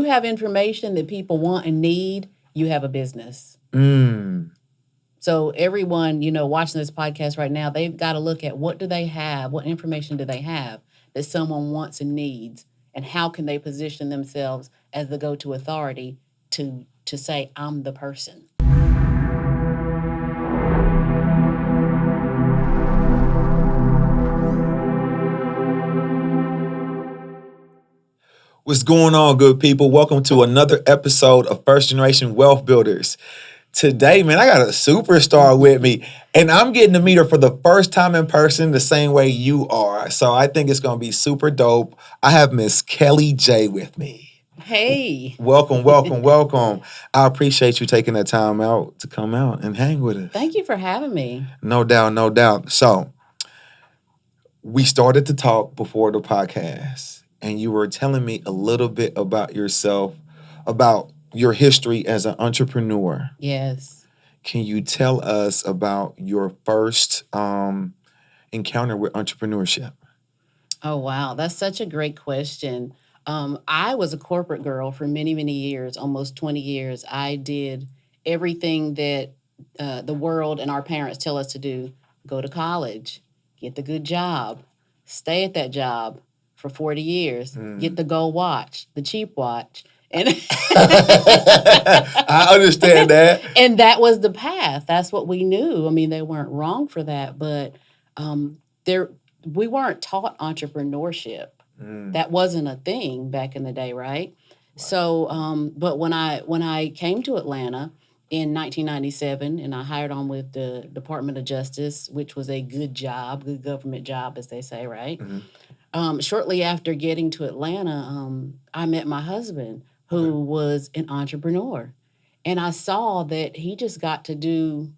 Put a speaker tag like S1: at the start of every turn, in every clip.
S1: have information that people want and need, you have a business. So everyone, watching this podcast right now, they've got to look at what do they have, what information do they have that someone wants and needs, and how can they position themselves as the go-to authority to say, I'm the person.
S2: What's going on, good people? Welcome to another episode of First Generation Wealth Builders. Today, man, I got a superstar with me, and I'm getting to meet her for the first time in person the same way you are. So I think it's going to be super dope. I have Miss Kelly J with me.
S1: Hey.
S2: Welcome, welcome, welcome. I appreciate you taking that time out to come out and hang with us.
S1: Thank you for having me.
S2: No doubt, no doubt. So we started to talk before the podcast, and you were telling me a little bit about yourself, about your history as an entrepreneur.
S1: Yes.
S2: Can you tell us about your first encounter with entrepreneurship?
S1: Oh, wow. That's such a great question. I was a corporate girl for many, many years, almost 20 years. I did everything that the world and our parents tell us to do. Go to college, get the good job, stay at that job for 40 years, get the gold watch, the cheap watch. And
S2: I understand that.
S1: And that was the path. That's what we knew. I mean, they weren't wrong for that, but we weren't taught entrepreneurship. That wasn't a thing back in the day, right? So, but when I came to Atlanta in 1997, and I hired on with the Department of Justice, which was a good job, good government job, as they say, right? Shortly after getting to Atlanta, I met my husband, who was an entrepreneur. And I saw that he just got to do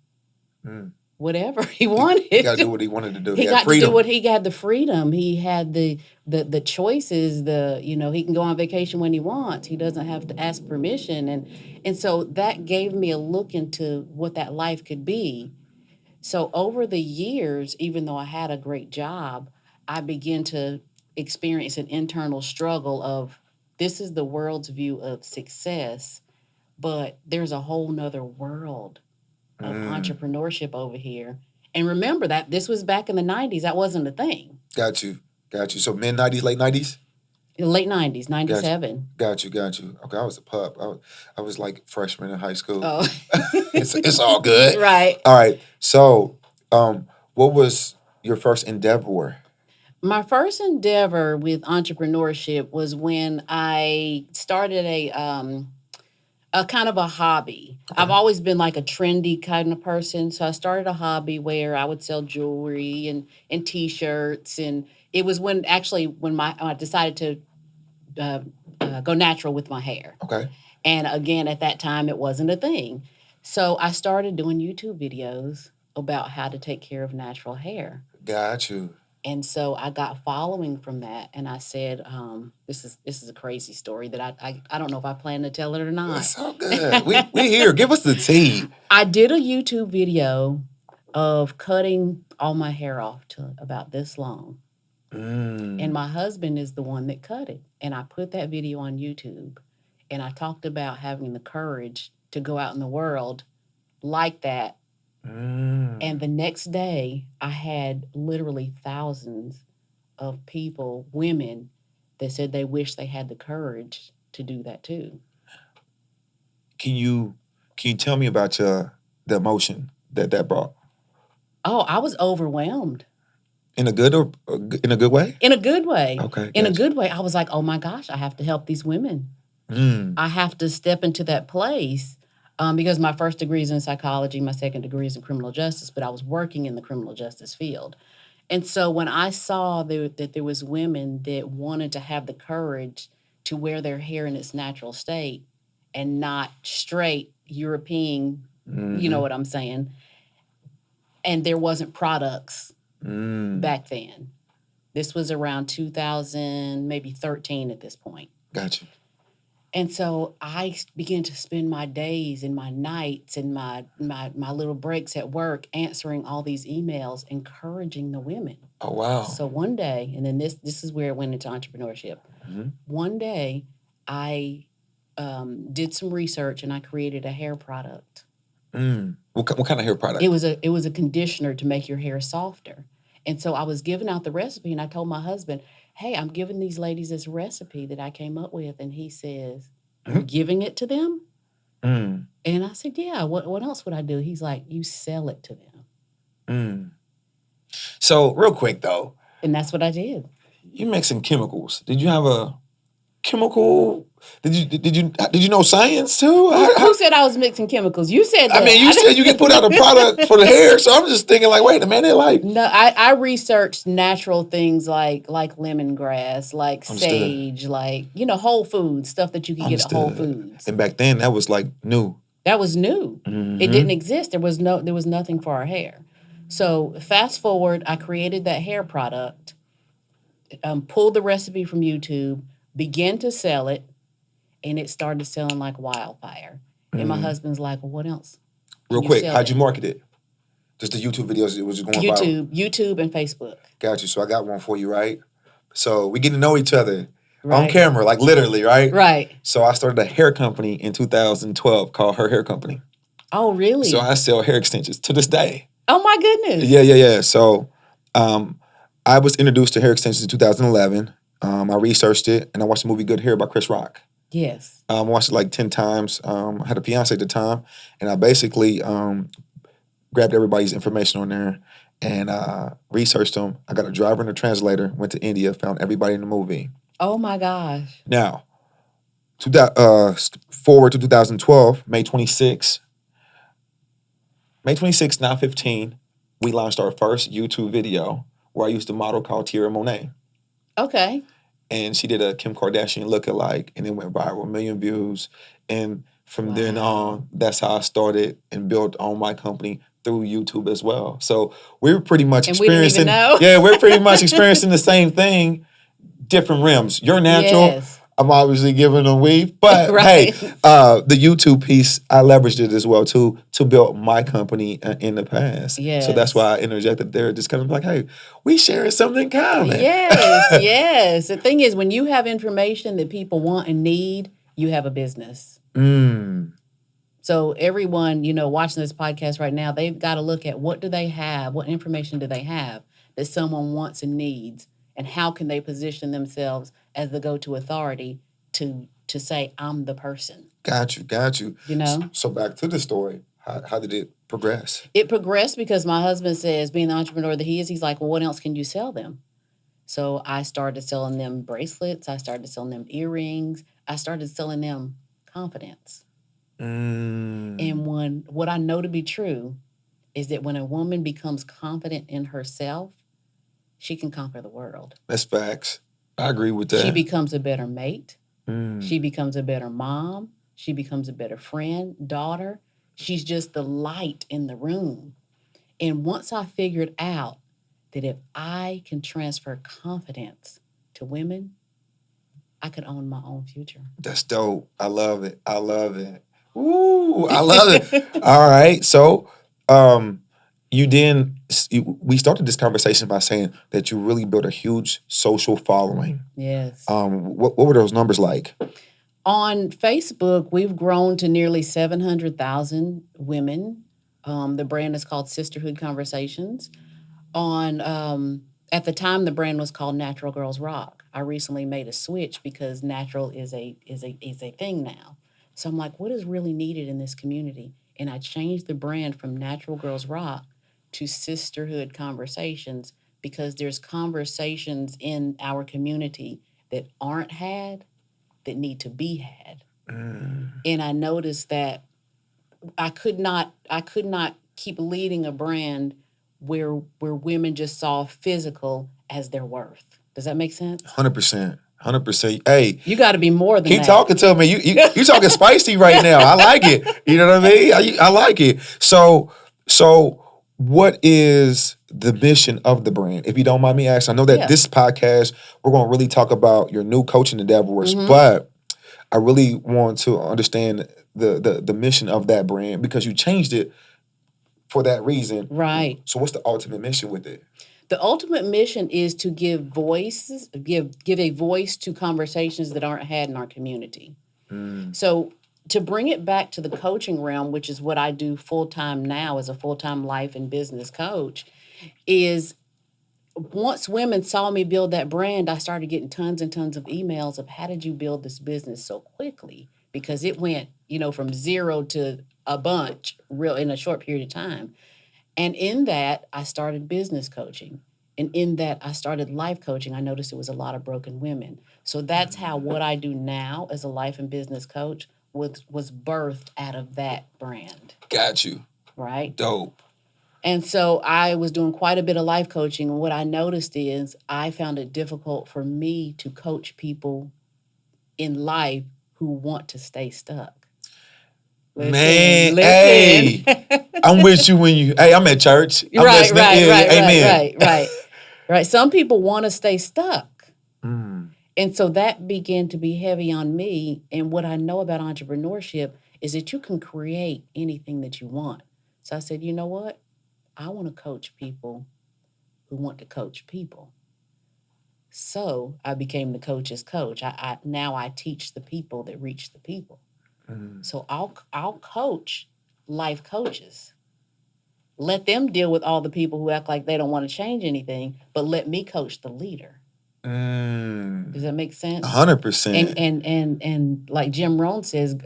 S1: whatever he wanted.
S2: He got to do what he wanted to do.
S1: He got to do what he had the freedom. He had the choices. He can go on vacation when he wants. He doesn't have to ask permission. And so that gave me a look into what that life could be. So over the years, even though I had a great job, I began to experience an internal struggle of, this is the world's view of success, but there's a whole nother world of entrepreneurship over here. And remember that this was back in the 90s. That wasn't a thing.
S2: Got you. So mid-90s, late 90s?
S1: Late 90s, 97.
S2: Got you. Okay, I was a pup. I was like freshman in high school.
S1: Oh.
S2: It's all good.
S1: Right.
S2: All right. So what was your first endeavor?
S1: My first endeavor with entrepreneurship was when I started a kind of a hobby. Okay. I've always been like a trendy kind of person. So I started a hobby where I would sell jewelry and T-shirts. And it was when I decided to go natural with my hair.
S2: Okay.
S1: And again, at that time, it wasn't a thing. So I started doing YouTube videos about how to take care of natural hair.
S2: Got you.
S1: And so I got following from that, and I said, "This is a crazy story that I don't know if I plan to tell it or not."
S2: It's all good. we here. Give us the tea.
S1: I did a YouTube video of cutting all my hair off to about this long, and my husband is the one that cut it. And I put that video on YouTube, and I talked about having the courage to go out in the world like that. And the next day, I had literally thousands of people, women, that said they wish they had the courage to do that too.
S2: Can you tell me about the emotion that brought?
S1: Oh, I was overwhelmed.
S2: In a good way?
S1: In a good way.
S2: Okay.
S1: In a good way. I was like, oh my gosh, I have to help these women. I have to step into that place. Because my first degree is in psychology, my second degree is in criminal justice, but I was working in the criminal justice field. And so when I saw that there was women that wanted to have the courage to wear their hair in its natural state and not straight European, you know what I'm saying, and there wasn't products back then. This was around 2000, maybe 13 at this point.
S2: Gotcha.
S1: And so I began to spend my days and my nights and my little breaks at work answering all these emails, encouraging the women.
S2: Oh, wow.
S1: So one day, and then this is where it went into entrepreneurship. One day, I did some research and I created a hair product.
S2: What kind of hair product?
S1: It was a conditioner to make your hair softer. And so I was giving out the recipe and I told my husband, hey, I'm giving these ladies this recipe that I came up with. And he says, you're giving it to them? And I said, yeah, what else would I do? He's like, you sell it to them.
S2: So real quick though.
S1: And that's what I did.
S2: You mixing chemicals. Did you have a chemical? Did you know science too?
S1: Who said I was mixing chemicals? You said that.
S2: I mean, you said you can put out a product for the hair, so I'm just thinking like, wait a minute, like.
S1: No, I researched natural things like lemongrass, like sage, like whole foods, stuff that you can get at Whole Foods.
S2: And back then, that was like new.
S1: That was new. It didn't exist. There was nothing for our hair. So fast forward, I created that hair product, pulled the recipe from YouTube, began to sell it, and it started selling like wildfire. And my husband's like, well, what else?
S2: Real quick, how'd you market it? Just the YouTube videos, it was just going viral?
S1: YouTube and Facebook.
S2: Got you. So I got one for you, right? So we get to know each other on camera, like literally, right?
S1: Right.
S2: So I started a hair company in 2012 called Her Hair Company.
S1: Oh, really?
S2: So I sell hair extensions to this day.
S1: Oh, my goodness.
S2: Yeah. So I was introduced to hair extensions in 2011. I researched it, and I watched the movie Good Hair by Chris Rock.
S1: Yes.
S2: I watched it like 10 times. I had a fiance at the time, and I basically grabbed everybody's information on there and researched them. I got a driver and a translator, went to India, found everybody in the movie.
S1: Oh, my gosh.
S2: Now, forward to 2012, May 26, 9/15, we launched our first YouTube video where I used a model called Tierra Monet.
S1: Okay.
S2: And she did a Kim Kardashian lookalike, and it went viral, 1 million views. And from then on, that's how I started and built on my company through YouTube as well. So we're pretty much experiencing.
S1: We didn't even know.
S2: Yeah, we're pretty much experiencing the same thing, different rims. You're natural.
S1: Yes.
S2: I'm obviously giving a weave, but
S1: right.
S2: Hey, the YouTube piece, I leveraged it as well too to build my company in the past.
S1: Yes.
S2: So that's why I interjected there, just kind of like, hey, we sharing something common.
S1: Yes. The thing is, when you have information that people want and need, you have a business. So everyone, watching this podcast right now, they've got to look at what do they have, what information do they have that someone wants and needs, and how can they position themselves as the go-to authority to say, I'm the person.
S2: Got you. So back to the story. How did it progress?
S1: It progressed because my husband says, being the entrepreneur that he is, he's like, well, what else can you sell them? So I started selling them bracelets. I started selling them earrings. I started selling them confidence. And what I know to be true is that when a woman becomes confident in herself, she can conquer the world.
S2: That's facts. I agree with that.
S1: She becomes a better mate. She becomes a better mom. She becomes a better friend, daughter. She's just the light in the room. And once I figured out that if I can transfer confidence to women, I could own my own future.
S2: That's dope. I love it. Ooh, I love it. All right. So we started this conversation by saying that you really built a huge social following.
S1: Yes.
S2: What were those numbers like?
S1: On Facebook, we've grown to nearly 700,000 women. The brand is called Sisterhood Conversations. At the time, the brand was called Natural Girls Rock. I recently made a switch because natural is a thing now. So I'm like, what is really needed in this community? And I changed the brand from Natural Girls Rock to Sisterhood Conversations because there's conversations in our community that aren't had that need to be had. And I noticed that I could not keep leading a brand where women just saw physical as their worth. Does that make sense?
S2: 100%. Hey,
S1: you got to be more than
S2: keep
S1: that.
S2: talking to me. You talking spicy right now. I like it. You know what I mean? I like it. So what is the mission of the brand? If you don't mind me asking, I know that this podcast, we're going to really talk about your new coaching endeavors, but I really want to understand the mission of that brand because you changed it for that reason.
S1: Right.
S2: So what's the ultimate mission with it?
S1: The ultimate mission is to give a voice to conversations that aren't had in our community. So to bring it back to the coaching realm, which is what I do full time now as a full time life and business coach, is once women saw me build that brand, I started getting tons and tons of emails of how did you build this business so quickly? Because it went, from zero to a bunch real in a short period of time. And in that, I started business coaching. And in that, I started life coaching. I noticed it was a lot of broken women. So that's how what I do now as a life and business coach was birthed out of that brand.
S2: Got you.
S1: Right?
S2: Dope.
S1: And so I was doing quite a bit of life coaching. And what I noticed is I found it difficult for me to coach people in life who want to stay stuck.
S2: Man, hey, I'm with you hey, I'm at church. I'm
S1: right.
S2: Amen.
S1: Right. Some people want to stay stuck. And so that began to be heavy on me. And what I know about entrepreneurship is that you can create anything that you want. So I said, you know what? I want to coach people who want to coach people. So I became the coach's coach. Now I teach the people that reach the people. So I'll coach life coaches. Let them deal with all the people who act like they don't want to change anything, but let me coach the leader. Does that make sense?
S2: 100%.
S1: And like Jim Rohn says,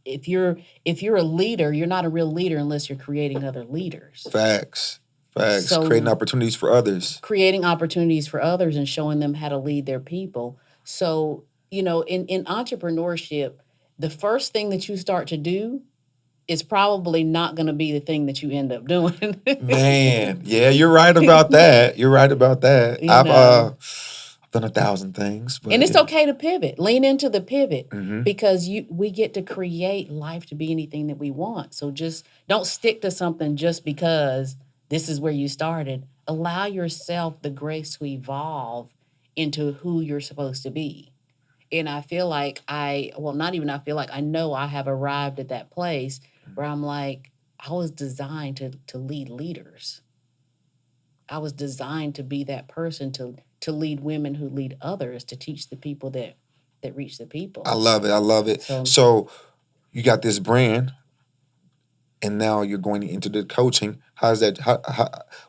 S1: if you're a leader, you're not a real leader unless you're creating other leaders.
S2: Facts. So, creating opportunities for others.
S1: Creating opportunities for others and showing them how to lead their people. So, in entrepreneurship, the first thing that you start to do is probably not going to be the thing that you end up doing.
S2: Man, yeah, you're right about that. I've done 1,000 things.
S1: And it's okay to pivot. Lean into the pivot because we get to create life to be anything that we want. So just don't stick to something just because this is where you started. Allow yourself the grace to evolve into who you're supposed to be. And I feel like I know I have arrived at that place where I'm like, I was designed to lead leaders. I was designed to be that person to lead women who lead others, to teach the people that reach the people.
S2: I love it. So you got this brand, and now you're going into the coaching. How's that?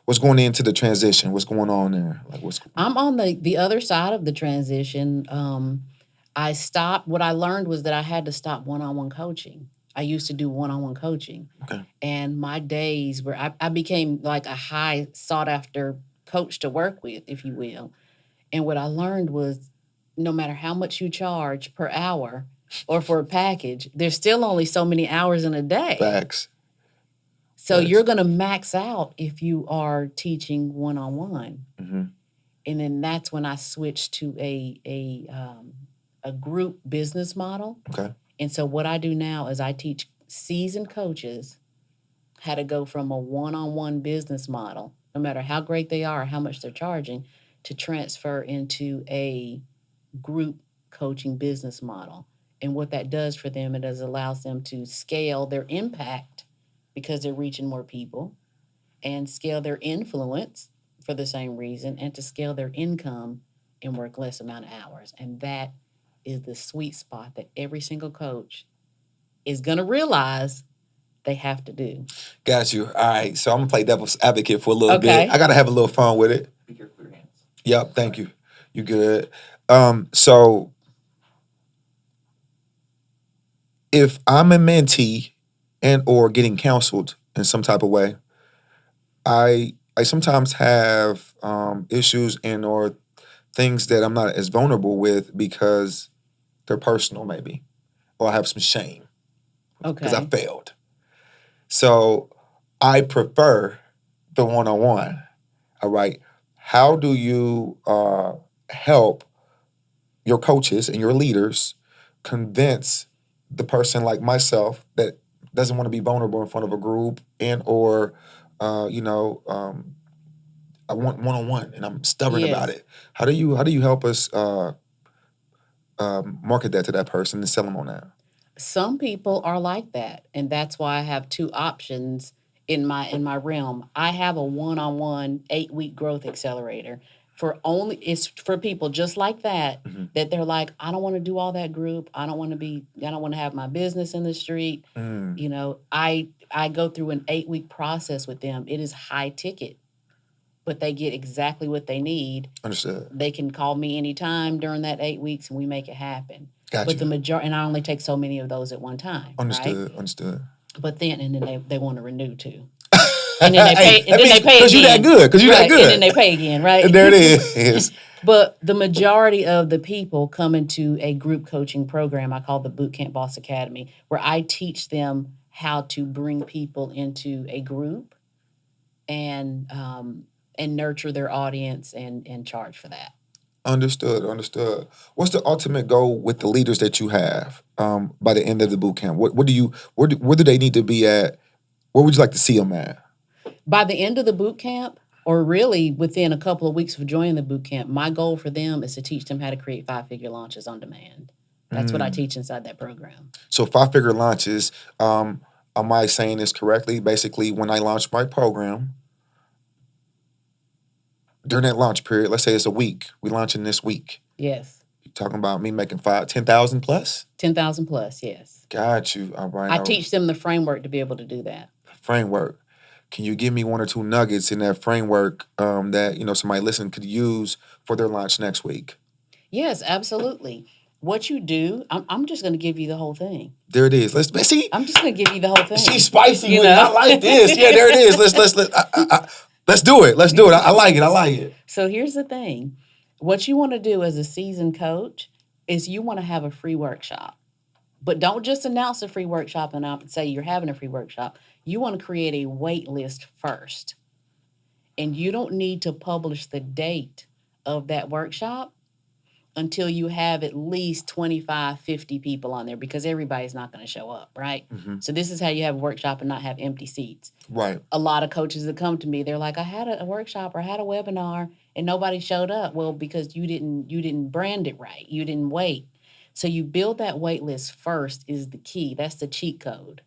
S2: What's going into the transition? What's going on there?
S1: I'm on the other side of the transition. I stopped. What I learned was that I had to stop one-on-one coaching. I used to do one-on-one coaching.
S2: Okay.
S1: And my days where I became like a high sought-after coach to work with, if you will. And what I learned was no matter how much you charge per hour or for a package, there's still only so many hours in a day.
S2: Facts.
S1: So you're going to max out if you are teaching one-on-one. And then that's when I switched to a group business model.
S2: Okay.
S1: And so what I do now is I teach seasoned coaches how to go from a one-on-one business model, no matter how great they are or how much they're charging, to transfer into a group coaching business model. And what that does for them, it allows them to scale their impact because they're reaching more people, and scale their influence for the same reason, and to scale their income and work less amount of hours. And that is the sweet spot that every single coach is going to realize they have to do.
S2: Got you. All right. So I'm going to play devil's advocate for a little bit. I got to have a little fun with it.
S3: Be careful with your hands.
S2: Yep. Thank you. You good. So if I'm a mentee and or getting counseled in some type of way, I sometimes have issues and or things that I'm not as vulnerable with because they're personal, maybe, or I have some shame because I failed. So I prefer the one-on-one. All right. How do you help your coaches and your leaders convince the person like myself that doesn't want to be vulnerable in front of a group and or I want one-on-one and I'm stubborn about it. How do you help us market that to that person and sell them on that?
S1: Some people are like that, and that's why I have two options in my realm. I have a one-on-one 8-week growth accelerator It's for people just like that,
S2: Mm-hmm.
S1: that they're like, I don't want to do all that group. I don't want to have my business in the street.
S2: Mm.
S1: You know, I go through an 8-week process with them. It is high ticket, but they get exactly what they need.
S2: Understood.
S1: They can call me anytime during that 8 weeks and we make it happen.
S2: Gotcha.
S1: But the majority, and I only take so many of those at one time.
S2: Understood.
S1: Right?
S2: Understood.
S1: But then they want to renew too. And then they pay. And then they pay
S2: because you that good. Because you
S1: right,
S2: that good.
S1: And then they pay again, right?
S2: And there it is.
S1: But the majority of the people come into a group coaching program I call the Bootcamp Boss Academy, where I teach them how to bring people into a group and nurture their audience and charge for that.
S2: Understood. What's the ultimate goal with the leaders that you have by the end of the boot camp? Where do they need to be at? Where would you like to see them at?
S1: By the end of the boot camp, or really within a couple of weeks of joining the boot camp, my goal for them is to teach them how to create 5-figure launches on demand. That's what I teach inside that program.
S2: So 5-figure launches, am I saying this correctly? Basically, when I launch my program, during that launch period, let's say it's a week, we launching this week.
S1: Yes.
S2: You're talking about me making 10,000 plus?
S1: 10,000 plus, yes.
S2: Got you. All right.
S1: I teach them the framework to be able to do that.
S2: Framework. Can you give me 1 or 2 nuggets in that framework that somebody listening could use for their launch next week?
S1: Yes, absolutely. What you do, I'm just going to give you the whole thing.
S2: There it is. Let's see.
S1: I'm just going to give you the whole thing.
S2: She's spicy with it. I like this. Yeah, there it is. Let's do it. Let's do it. I like it.
S1: So here's the thing. What you want to do as a seasoned coach is you want to have a free workshop. But don't just announce a free workshop and say you're having a free workshop. You want to create a wait list first. And you don't need to publish the date of that workshop until you have at least 25, 50 people on there, because everybody's not going to show up, right?
S2: Mm-hmm.
S1: So this is how you have a workshop and not have empty seats.
S2: Right.
S1: A lot of coaches that come to me, they're like, I had a workshop or I had a webinar and nobody showed up. Well, because you didn't brand it right. You didn't wait. So you build that wait list first is the key. That's the cheat code.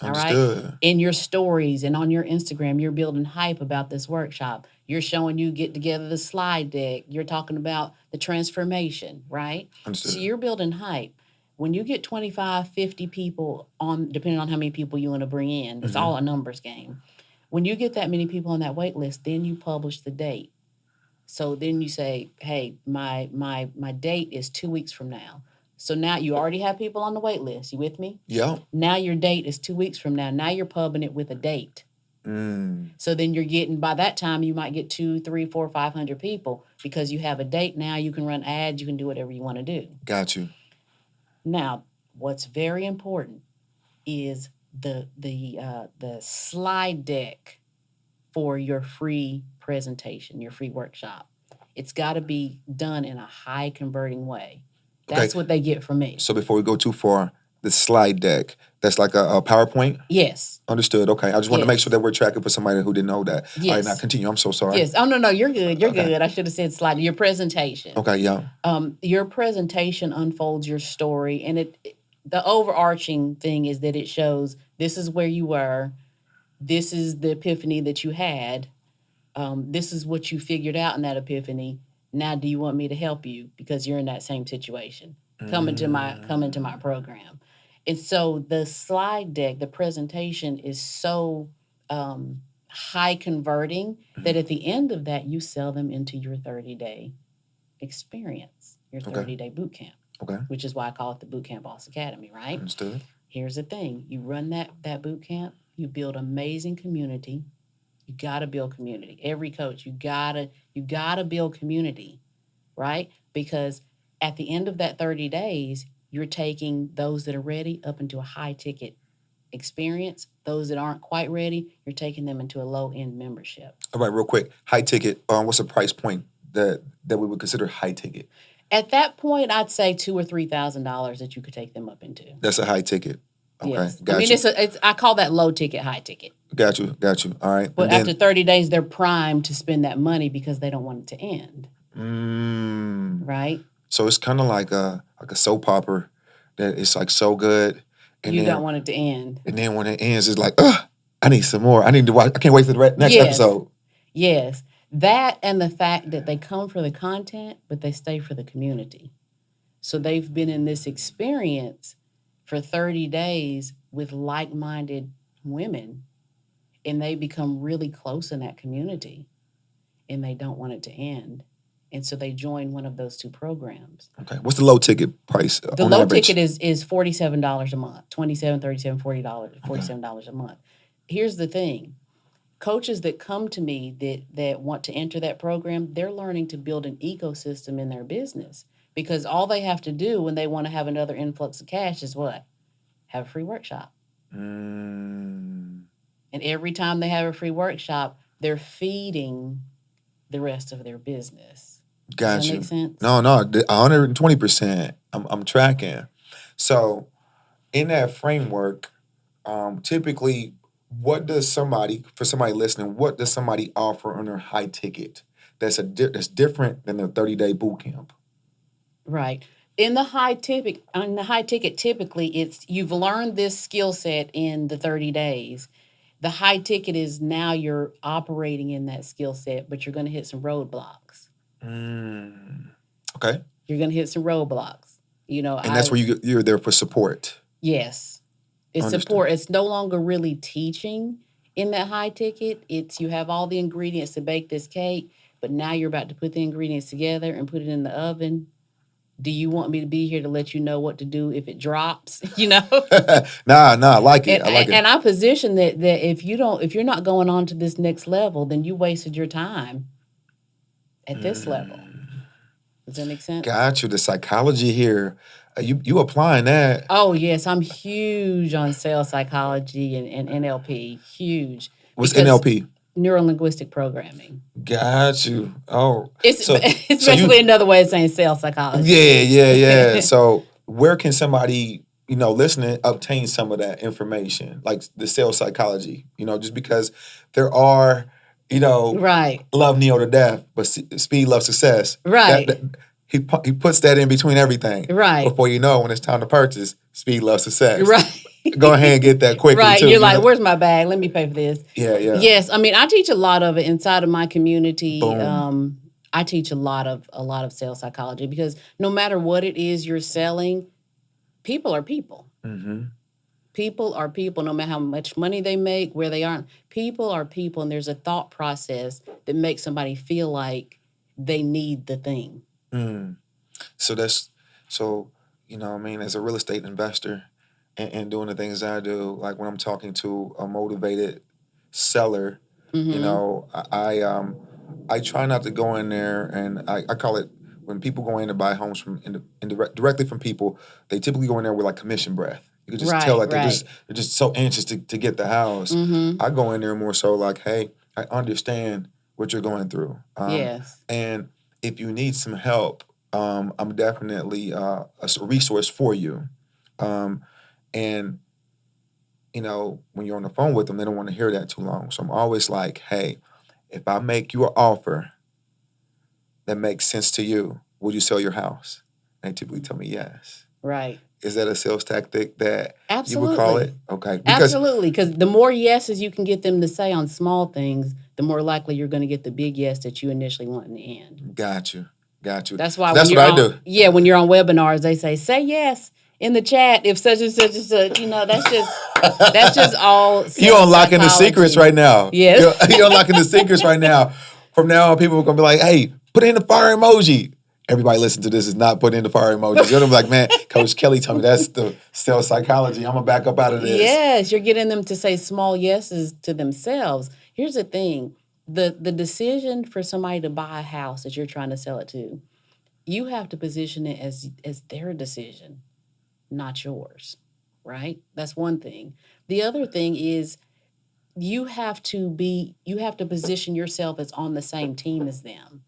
S2: Understood.
S1: All right. In your stories and on your Instagram, you're building hype about this workshop. You're showing you get together the slide deck. You're talking about the transformation, right?
S2: Understood.
S1: So you're building hype. When you get 25, 50 people on, depending on how many people you want to bring in, it's all a numbers game. When you get that many people on that wait list, then you publish the date. So then you say, hey, my date is 2 weeks from now. So now you already have people on the wait list. You with me?
S2: Yeah.
S1: Now your date is 2 weeks from now. Now you're pubbing it with a date. So then you're getting, by that time, you might get 200, 300, 400, 500 people because you have a date now. You can run ads. You can do whatever you want to do.
S2: Got you.
S1: Now, what's very important is the slide deck for your free presentation, your free workshop. It's got to be done in a high converting way. That's what they get from me.
S2: So before we go too far, the slide deck, that's like a PowerPoint?
S1: Yes.
S2: Understood. Okay. I just want to make sure that we're tracking for somebody who didn't know that.
S1: Yes.
S2: All right, now continue. I'm so sorry.
S1: Yes. Oh, no, you're good. You're good. I should have said slide. Your presentation.
S2: Okay, yeah.
S1: Your presentation unfolds your story, and the overarching thing is that it shows this is where you were, this is the epiphany that you had, this is what you figured out in that epiphany. Now, do you want me to help you because you're in that same situation? Come into my program. And so the slide deck, the presentation is so high converting that at the end of that, you sell them into your 30-day experience, your 30-day boot camp.
S2: Okay.
S1: Which is why I call it the Bootcamp Boss Academy, right?
S2: Understood.
S1: Here's the thing. You run that boot camp, you build amazing community. You gotta build community. Every coach, you gotta build community, right? Because at the end of that 30 days, you're taking those that are ready up into a high ticket experience. Those that aren't quite ready, you're taking them into a low end membership.
S2: All right, real quick. High ticket. What's the price point that we would consider high ticket? At
S1: that point, I'd say $2,000 or $3,000 that you could take them up into.
S2: That's a high ticket. Okay,
S1: yes.
S2: Got
S1: I mean,
S2: you.
S1: I call that low ticket, high ticket.
S2: Got you. All right.
S1: But after 30 days, they're primed to spend that money because they don't want it to end. Right?
S2: So it's kind of like a soap opera that it's like so good. And
S1: you don't want it to end.
S2: And then when it ends, it's like, I need some more. I need to watch. I can't wait for the next episode.
S1: Yes. That and the fact that they come for the content, but they stay for the community. So they've been in this experience for 30 days with like minded women, and they become really close in that community, and they don't want it to end. And so they join one of those two programs.
S2: Okay. What's the low ticket price
S1: The
S2: on
S1: low
S2: average?
S1: ticket is $47 a month, $27, $37, $40,
S2: Okay.
S1: $47 a month. Here's the thing. Coaches that come to me that want to enter that program, they're learning to build an ecosystem in their business, because all they have to do when they want to have another influx of cash is what? Have a free workshop.
S2: Mm,
S1: And every time they have a free workshop, they're feeding the rest of their business. Does
S2: got
S1: that
S2: you.
S1: make sense?
S2: No, 120%. I'm tracking. So in that framework, typically, for somebody listening, what does somebody offer on their high ticket that's different than their 30-day boot camp?
S1: Right. On the high ticket, typically it's you've learned this skill set in the 30 days. The high ticket is now you're operating in that skill set, but you're going to hit some roadblocks.
S2: Mm, okay.
S1: You're going to hit some roadblocks.
S2: And that's where you're there for support.
S1: Yes, it's
S2: Understood.
S1: support. It's no longer really teaching in that high ticket. It's you have all the ingredients to bake this cake, but now you're about to put the ingredients together and put it in the oven. Do you want me to be here to let you know what to do if it drops?
S2: Nah, I like it. I like it.
S1: And I position that if you're not going on to this next level, then you wasted your time at this level. Does that make sense?
S2: Got you. The psychology here. You applying that.
S1: Oh yes, I'm huge on sales psychology and NLP. Huge.
S2: What's
S1: Because
S2: NLP?
S1: Neuro linguistic programming.
S2: Got you. Oh.
S1: It's
S2: So
S1: basically another way of saying sales psychology.
S2: yeah. So where can somebody, listening, obtain some of that information, like the sales psychology? Just because there are,
S1: Right.
S2: love Neo to death, but speed, love, success.
S1: Right.
S2: He puts that in between everything.
S1: Right.
S2: Before you know, when it's time to purchase, speed, love, success.
S1: Right.
S2: Go ahead and get that quickly.
S1: Right.
S2: Too,
S1: You're like, where's my bag? Let me pay for this.
S2: Yeah.
S1: Yes. I mean, I teach a lot of it inside of my community.
S2: Boom.
S1: I teach a lot of sales psychology, because no matter what it is you're selling, people are people.
S2: Mm-hmm.
S1: People are people, no matter how much money they make, where they are. People are people, and there's a thought process that makes somebody feel like they need the thing.
S2: So as a real estate investor and doing the things I do, like when I'm talking to a motivated seller, I try not to go in there, and I call it, when people go in to buy homes directly from people, they typically go in there with like commission breath. You can just tell like they're just so anxious to get the house. I go in there more so like, hey, I understand what you're going through.
S1: Yes.
S2: And if you need some help, I'm definitely a resource for you. And when you're on the phone with them, they don't want to hear that too long. So I'm always like, hey, if I make you an offer that makes sense to you, would you sell your house? And they typically tell me yes.
S1: Right.
S2: Is that a sales tactic that
S1: Absolutely.
S2: you would call it? Okay.
S1: Absolutely. Because the more yeses you can get them to say on small things, the more likely you're going to get the big yes that you initially want in the end.
S2: Got you.
S1: That's why
S2: that's what I do.
S1: Yeah, when you're on webinars, they say yes in the chat if such and such and such. That's just all.
S2: You're unlocking the secrets right now.
S1: Yes.
S2: You're unlocking the secrets right now. From now on, people are gonna be like, "Hey, put in the fire emoji." Everybody listen to this is not putting in the fire emoji. You're gonna be like, "Man, Coach Kelly told me that's the sales psychology. I'm gonna back up out of this."
S1: Yes, you're getting them to say small yeses to themselves. Here's the thing. The decision for somebody to buy a house that you're trying to sell it to, you have to position it as their decision, not yours, right? That's one thing. The other thing is you have to position yourself as on the same team as them.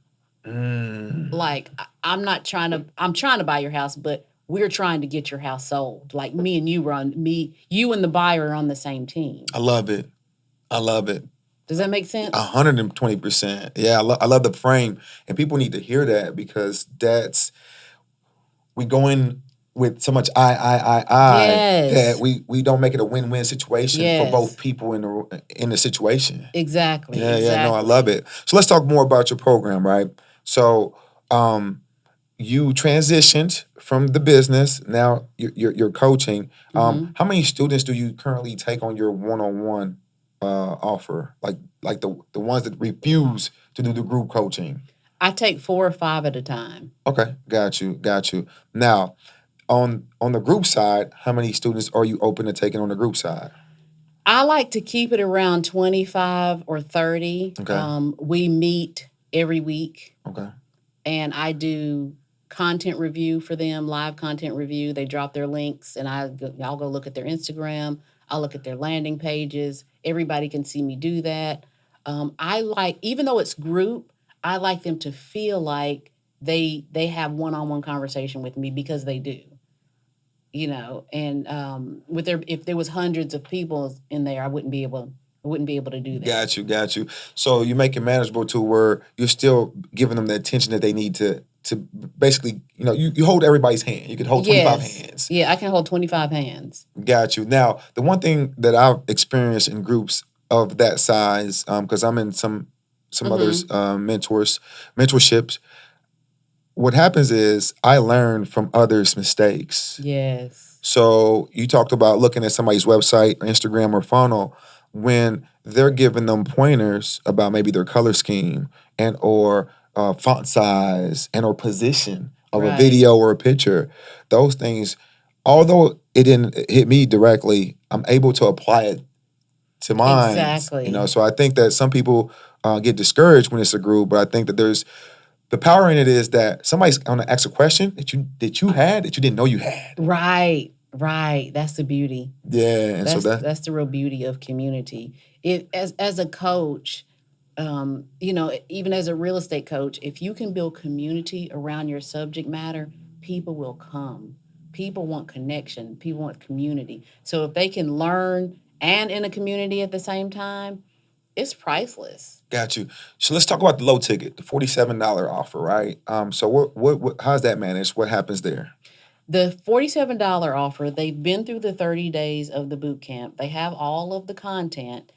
S1: Like I'm trying to buy your house, but we're trying to get your house sold. Like you and the buyer are on the same team.
S2: I love it.
S1: Does that make sense?
S2: 120%. Yeah, I love the frame. And people need to hear that, because we go in with so much that
S1: Yes.
S2: we don't make it a win-win situation for both
S1: Yes.
S2: people in the situation.
S1: Exactly.
S2: Yeah, no, I love
S1: Exactly.
S2: it. So let's talk more about your program, right? So you transitioned from the business. Now you're coaching.
S1: Hmm.
S2: How many students do you currently take on your one-on-one offer? Like the ones that refuse to do the group coaching.
S1: I take 4 or 5 at a time.
S2: Okay, got you. Now, on the group side, how many students are you open to taking on the group side?
S1: I like to keep it around 25 or 30.
S2: Okay,
S1: We meet every week
S2: okay,
S1: and I do content review for them, live content review. They drop their links and I'll go look at their Instagram. I'll look at their landing pages. Everybody can see me do that. I like, even though it's group, I like them to feel like they have one-on-one conversation with me because they do. And with their if there was hundreds of people in there, I wouldn't be able to do that.
S2: got you. So you make it manageable to where you're still giving them the attention that they need to basically, you hold everybody's hand. You can hold 25
S1: Yes.
S2: hands.
S1: Yeah, I can hold 25 hands.
S2: Got you. Now, the one thing that I've experienced in groups of that size, because I'm in some others
S1: Mhm.
S2: mentorships, what happens is I learn from others' mistakes.
S1: Yes.
S2: So you talked about looking at somebody's website or Instagram or funnel when they're giving them pointers about maybe their color scheme and or font size and or position of a
S1: Right.
S2: video or a picture. Those things, although it didn't hit me directly, I'm able to apply it to mine.
S1: Exactly.
S2: So I think that some people get discouraged when it's a group, but I think that there's the power in it is that somebody's gonna ask a question that you didn't know you had.
S1: Right. Right. That's the beauty.
S2: Yeah, and so
S1: That's the real beauty of community. It as a coach, even as a real estate coach, if you can build community around your subject matter, people will come. People want connection. People want community. So if they can learn and in a community at the same time, it's priceless.
S2: got you. So let's talk about the low ticket, the $47 offer, right? So what how's that managed? What happens there?
S1: The $47 offer, they've been through the 30 days of the boot camp. They have all of the content,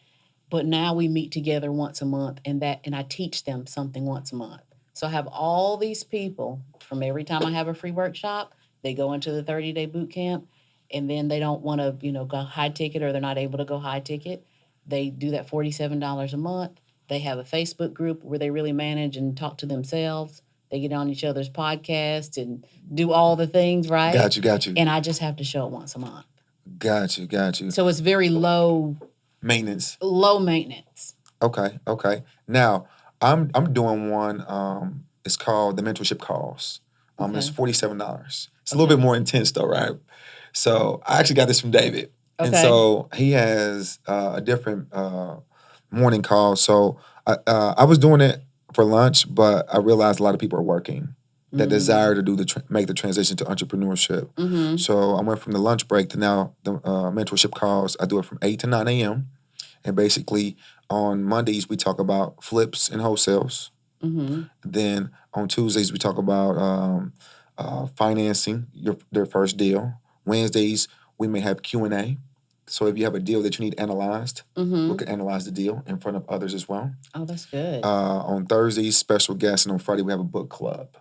S1: but now we meet together once a month and I teach them something once a month. So I have all these people from every time I have a free workshop, they go into the 30-day boot camp and then they don't want to, go high ticket or they're not able to go high ticket. They do that $47 a month. They have a Facebook group where they really manage and talk to themselves. They get on each other's podcast and do all the things, right?
S2: Got you,
S1: And I just have to show it once a month.
S2: got you.
S1: So it's very
S2: Maintenance.
S1: low maintenance.
S2: Okay. Now I'm doing one. It's called the mentorship calls. It's
S1: Okay.
S2: $47. It's a little
S1: Okay.
S2: bit more intense though, right? So I actually got this from David, and
S1: Okay.
S2: so he has a different morning call. So I was doing it for lunch, but I realized a lot of people are working that desire to do make the transition to entrepreneurship.
S1: Mm-hmm.
S2: So I went from the lunch break to now the mentorship calls. I do it from 8 to 9 a.m. And basically on Mondays we talk about flips and wholesales.
S1: Mm-hmm.
S2: Then on Tuesdays we talk about financing their first deal. Wednesdays we may have Q&A. So if you have a deal that you need analyzed, we
S1: Mm-hmm.
S2: can analyze the deal in front of others as well.
S1: Oh, that's good.
S2: On Thursdays, special guests, and on Friday we have a book club.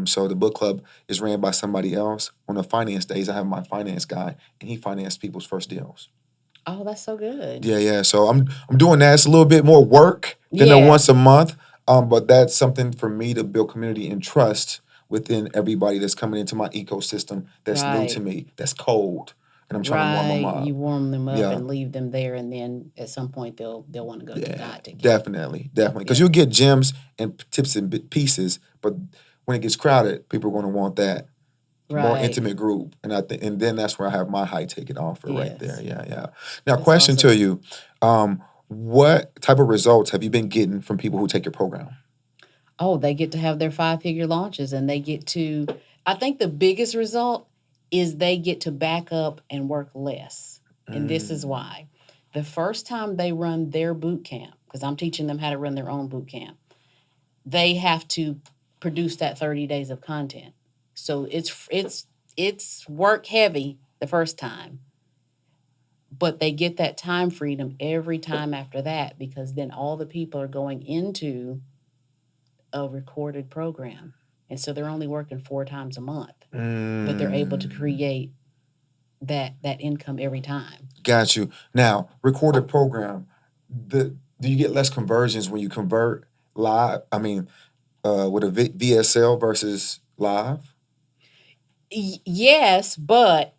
S2: So the book club is ran by somebody else. On the finance days, I have my finance guy, and he financed people's first deals.
S1: Oh, that's so good.
S2: Yeah. So I'm doing that. It's a little bit more work than a
S1: Yeah.
S2: once a month, but that's something for me to build community and trust within everybody that's coming into my ecosystem that's new to
S1: Right.
S2: me, that's cold, and I'm trying to warm them
S1: Right.
S2: up.
S1: You warm them up
S2: Yeah,
S1: and leave them there, and then at some point they'll want to go to the
S2: yeah,
S1: hot ticket.
S2: definitely. Because
S1: Yeah.
S2: you'll get gems and tips and pieces, but when it gets crowded, people are going to want that more
S1: Right.
S2: intimate group, and and then that's where I have my high ticket offer right there.
S1: Yes.
S2: Yeah. Now,
S1: That's
S2: question
S1: awesome.
S2: to you: what type of results have you been getting from people who take your program?
S1: Oh, they get to have their 5-figure launches, and they get to. I think the biggest result is they get to back up and work less, and this is
S2: Mm,
S1: why. The first time they run their boot camp, because I'm teaching them how to run their own boot camp, they have to produce that 30 days of content. So it's it's work heavy the first time, but they get that time freedom every time after that because then all the people are going into a recorded program. And so they're only working 4 times a month, but they're able to create that income every time.
S2: Got you. Now, recorded program. Do you get less conversions when you convert live? I mean, with a VSL versus live?
S1: Yes, but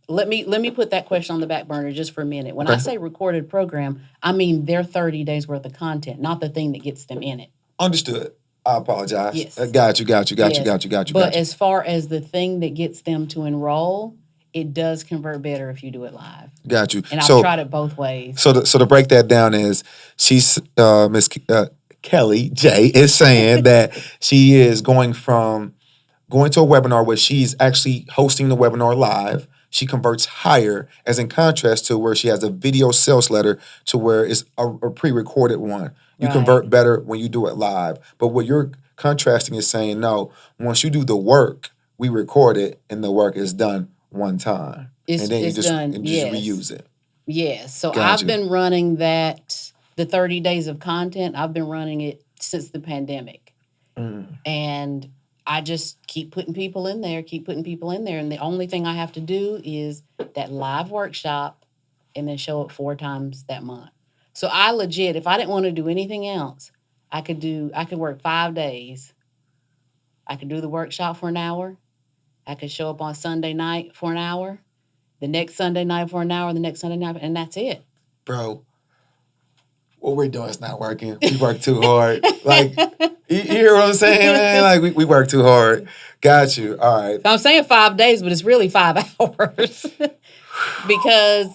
S1: let me put that question on the back burner just for a minute. When I
S2: Okay.
S1: say recorded program, I mean their 30 days worth of content, not the thing that gets them in it.
S2: Understood. I apologize.
S1: Yes.
S2: Got you.
S1: Yes. But
S2: Got you.
S1: as far as the thing that gets them to enroll, it does convert better if you do it live.
S2: Got you.
S1: And I've tried it both ways.
S2: So to break that down is she's Miss Kelly J is saying that she is going to a webinar where she's actually hosting the webinar live. She converts higher, as in contrast to where she has a video sales letter to where it's a pre-recorded one. You
S1: Right.
S2: convert better when you do it live. But what you're contrasting is saying, no, once you do the work, we record it and the work is done one time.
S1: It's,
S2: and then
S1: it's done.
S2: you just
S1: Yes.
S2: reuse it.
S1: Yes. So
S2: Got
S1: I've
S2: you.
S1: been running the 30 days of content. I've been running it since the pandemic. And I just keep putting people in there, And the only thing I have to do is that live workshop and then show up 4 times that month. So I legit, if I didn't want to do anything else, I could work 5 days. I could do the workshop for an hour. I could show up on Sunday night for an hour, the next Sunday night for an hour, the next Sunday night, and that's it.
S2: Bro, what we're doing is not working. We work too hard. Like, you hear what I'm saying, man? Like, we work too hard. Got you. All right.
S1: So I'm saying 5 days, but it's really 5 hours because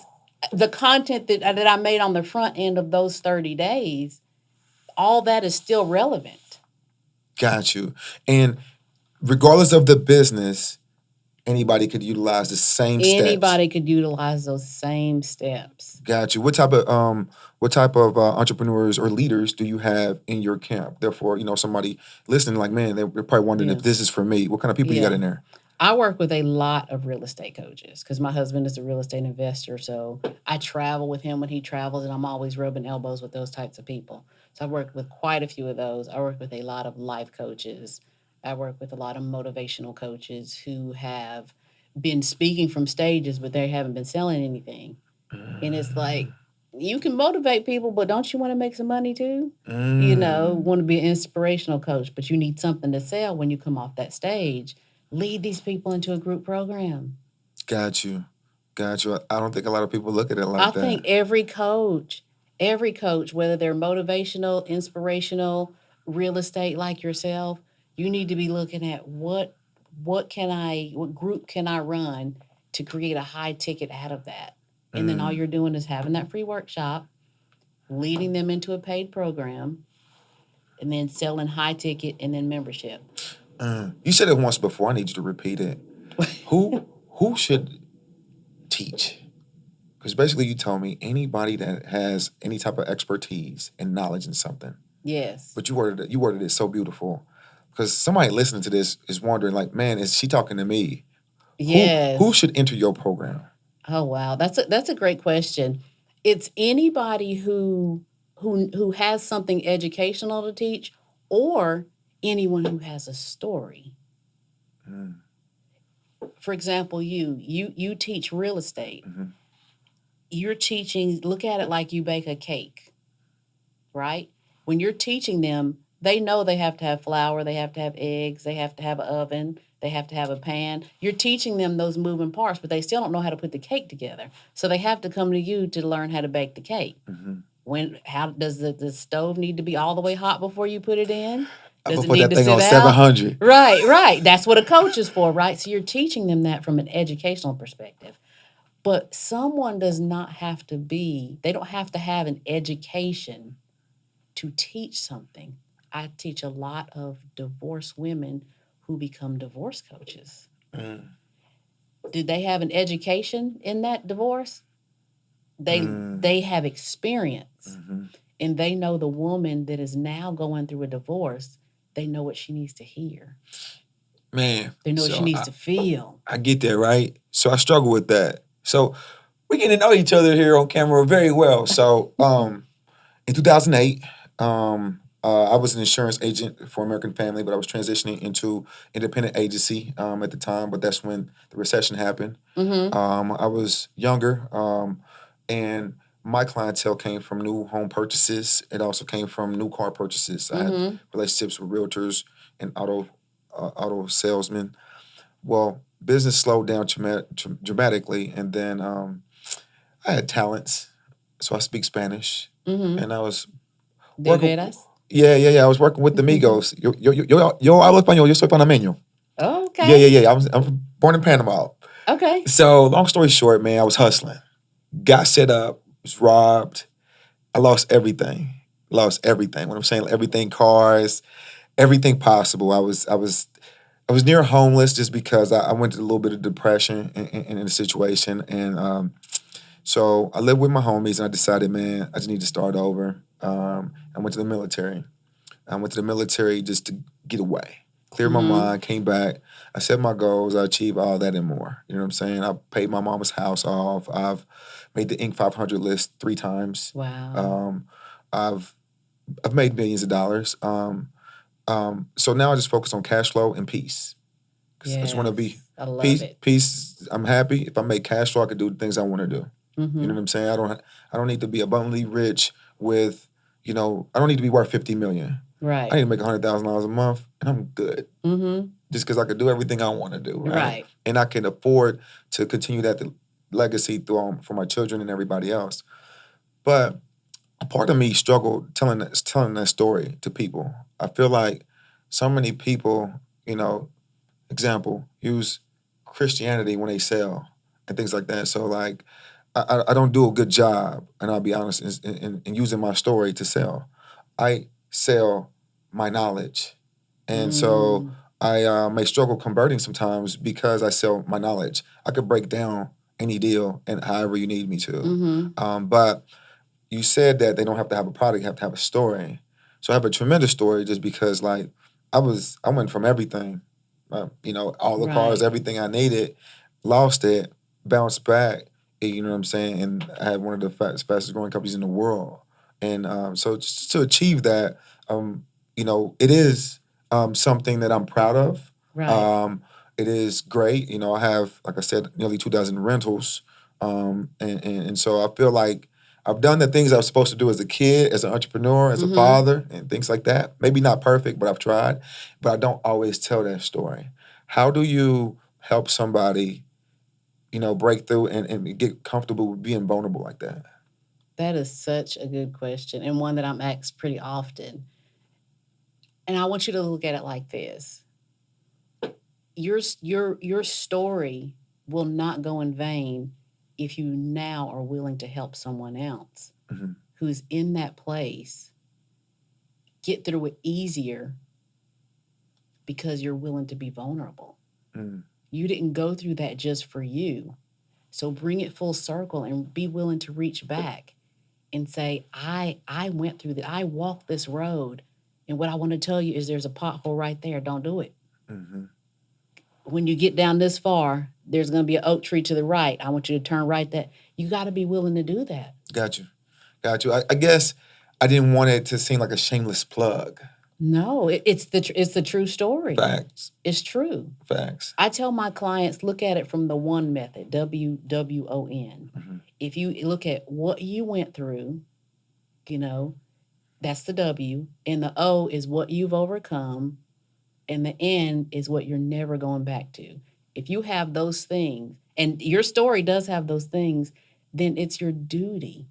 S1: the content that I made on the front end of those 30 days, all that is still relevant.
S2: Got you. And regardless of the business, anybody could utilize the same steps.
S1: Anybody could utilize those same steps.
S2: Got you. What type of entrepreneurs or leaders do you have in your camp? Therefore, somebody listening, like, man, they're probably wondering if this is for me. What kind of people you got in there?
S1: I work with a lot of real estate coaches because my husband is a real estate investor. So I travel with him when he travels, and I'm always rubbing elbows with those types of people. So I work with quite a few of those. I work with a lot of life coaches. I work with a lot of motivational coaches who have been speaking from stages, but they haven't been selling anything. And it's like, you can motivate people, but don't you want to make some money too? Want to be an inspirational coach, but you need something to sell when you come off that stage. Lead these people into a group program.
S2: Got you. I don't think a lot of people look at it like that.
S1: I think every coach, whether they're motivational, inspirational, real estate like yourself, you need to be looking at what group can I run to create a high ticket out of that? And then all you're doing is having that free workshop, leading them into a paid program, and then selling high ticket and then membership.
S2: You said it once before. I need you to repeat it. Who should teach? Because basically you told me anybody that has any type of expertise and knowledge in something.
S1: Yes.
S2: But you worded it so beautiful. Because somebody listening to this is wondering, like, man, is she talking to me?
S1: Yes.
S2: Who should enter your program?
S1: Oh, wow. That's a great question. It's anybody who has something educational to teach, or anyone who has a story. For example, you teach real estate. You're teaching, look at it like you bake a cake, right? When you're teaching them, they know they have to have flour, they have to have eggs, they have to have an oven, they have to have a pan. You're teaching them those moving parts, but they still don't know how to put the cake together. So they have to come to you to learn how to bake the cake. How does the stove need to be all the way hot before you put it in? Does it
S2: put
S1: need
S2: that
S1: to
S2: thing
S1: sit
S2: on
S1: out?
S2: 700.
S1: Right. That's what a coach is for, right? So you're teaching them that from an educational perspective. But someone does not have to they don't have to have an education to teach something. I teach a lot of divorced women who become divorce coaches. Did they have an education in that divorce? They have experience, and they know the woman that is now going through a divorce. They know what she needs to hear.
S2: Man,
S1: They know what she
S2: so
S1: needs to feel.
S2: I get that, right? So I struggle with that. So we get to know each other here on camera very well. So in 2008, I was an insurance agent for American Family, but I was transitioning into independent agency at the time. But that's when the recession happened.
S1: Mm-hmm.
S2: I was younger, and my clientele came from new home purchases. It also came from new car purchases. I had
S1: Mm-hmm.
S2: relationships with realtors and auto salesmen. Well, business slowed down dramatically, and then I had talents, so I speak Spanish,
S1: Mm-hmm.
S2: and I was
S1: De
S2: working.
S1: veras?
S2: Yeah. I was working with the Migos. Yo hablo español. Yo soy panameño.
S1: Okay.
S2: Yeah. I'm born in Panama.
S1: Okay.
S2: So long story short, man, I was hustling. Got set up. Was robbed. I lost everything. Lost everything. What I'm saying, everything, cars, everything possible. I was near homeless just because I went through a little bit of depression in the situation, and so I lived with my homies, and I decided, man, I just need to start over. I went to the military. I went to the military just to get away, clear my
S1: Mm-hmm.
S2: mind, came back. I set my goals. I achieved all that and more. You know what I'm saying? I paid my mama's house off. I've made the Inc. 500 list 3 times.
S1: Wow.
S2: Um, I've I've made millions of dollars. So now I just focus on cash flow and peace. 'Cause I just want to be
S1: Yes. I love
S2: peace.
S1: it.
S2: Peace. I'm happy if I make cash flow. I can do the things I want to do. You know
S1: Mm-hmm.
S2: what I'm saying? I don't need to be abundantly rich with. I don't need to be worth 50 million. I
S1: Right.
S2: need to make $100,000 a month, and I'm good.
S1: Mm-hmm.
S2: Just because I can do everything I want to do, right?
S1: Right.
S2: And I can afford to continue that legacy for my children and everybody else. But a part of me struggled telling that story to people. I feel like so many people, example, use Christianity when they sell and things like that. So like, I don't do a good job, and I'll be honest, in using my story to sell. I sell my knowledge, and so
S1: Mm.
S2: I may struggle converting sometimes because I sell my knowledge. I could break down any deal and however you need me to.
S1: Mm-hmm.
S2: But you said that they don't have to have a product, you have to have a story. So I have a tremendous story just because like I went from everything, all the cars,
S1: Right.
S2: everything I needed, lost it, bounced back, you know what I'm saying? And I had one of the fastest growing companies in the world. And so just to achieve that, it is something that I'm proud of.
S1: Right.
S2: Um, it is great. I have, like I said, nearly 2,000 rentals. And so I feel like I've done the things I was supposed to do as a kid, as an entrepreneur, as a
S1: Mm-hmm.
S2: father, and things like that. Maybe not perfect, but I've tried. But I don't always tell that story. How do you help somebody, break through and get comfortable with being vulnerable like that?
S1: That is such a good question and one that I'm asked pretty often. And I want you to look at it like this. Your story will not go in vain if you now are willing to help someone else
S2: Hmm.
S1: who's in that place get through it easier because you're willing to be vulnerable.
S2: Mm.
S1: You didn't go through that just for you. So bring it full circle and be willing to reach back and say, I went through that. I walked this road. And what I want to tell you is there's a pothole right there. Don't do it.
S2: Hmm.
S1: When you get down this far, there's going to be an oak tree to the right. I want you to turn right. That you got to be willing to do that.
S2: Got you. Got you. I guess I didn't want it to seem like a shameless plug.
S1: No, it's the true story.
S2: Facts.
S1: It's true.
S2: Facts.
S1: I tell my clients, look at it from the one method, WWON.
S2: Hmm.
S1: If you look at what you went through, you know, that's the W, and the O is what you've overcome, and the N is what you're never going back to. If you have those things, and your story does have those things, then it's your duty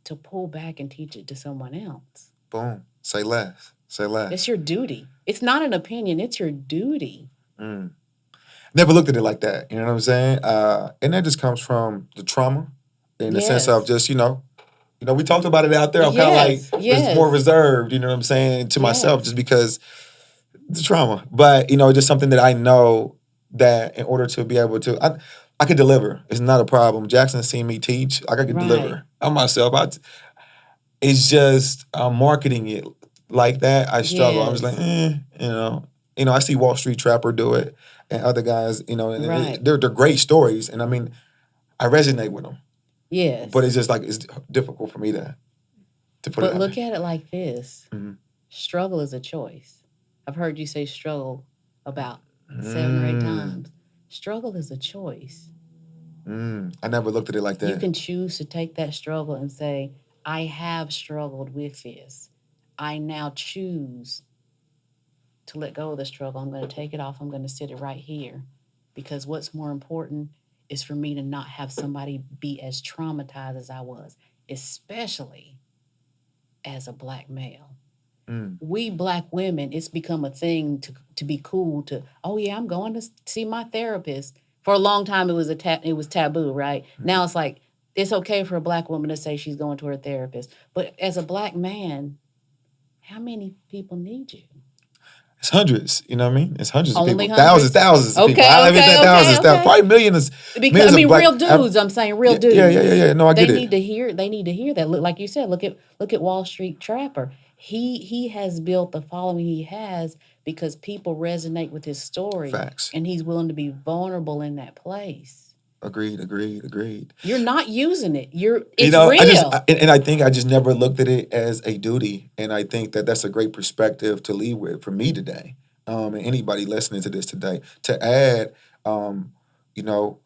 S1: to pull back and teach it to someone else.
S2: Boom. Say less. Say
S1: It's
S2: less.
S1: your duty. It's not an opinion, it's your duty.
S2: Mm. Never looked at it like that. You know what I'm saying? And that just comes from the trauma, in the sense of
S1: Yes.
S2: just we talked about it out there. I'm kind of like
S1: Yes.
S2: it's more
S1: Yes.
S2: reserved. You know what I'm saying to myself,
S1: Yes.
S2: just because the trauma. But just something that I know that in order to be able to, I could deliver. It's not a problem. Jackson seen me teach. Like I could
S1: Right.
S2: deliver. I'm myself. It's just marketing it like that. I struggle. I was like,
S1: Yes.
S2: you know, You know, I see Wall Street Trapper do it and other guys, you know, and
S1: Right.
S2: they're great stories. And I mean, I resonate with them.
S1: Yes.
S2: But it's just like, it's difficult for me to put it
S1: But
S2: out
S1: look
S2: there.
S1: at it like this.
S2: Mhm.
S1: Struggle is a choice. I've heard you say struggle about 7 or 8 times. Struggle is a choice.
S2: I never looked at it like that.
S1: You can choose to take that struggle and say, I have struggled with this. I now choose to let go of the struggle. I'm going to take it off. I'm going to sit it right here. Because what's more important is for me to not have somebody be as traumatized as I was, especially as a Black male. We Black women, it's become a thing to be cool to, oh yeah, I'm going to see my therapist. For a long time, it was taboo, right? Now it's like, it's okay for a Black woman to say she's going to her therapist. But as a Black man, how many people need you?
S2: It's hundreds, you know what I mean? It's hundreds of
S1: Only
S2: people.
S1: hundreds?
S2: Thousands of people.
S1: Okay.
S2: Probably millions.
S1: Because
S2: millions
S1: I mean,
S2: of Black,
S1: real dudes. I'm saying real dudes.
S2: Yeah. No, I get
S1: They
S2: it.
S1: need to hear. They need to hear that. Look, like you said, look at Wall Street Trapper. He has built the following he has because people resonate with his story.
S2: Facts.
S1: And he's willing to be vulnerable in that place.
S2: Agreed.
S1: You're not using it. It's
S2: you know,
S1: real.
S2: I think I just never looked at it as a duty, and I think that that's a great perspective to leave with for me today, and anybody listening to this today. To add, you know,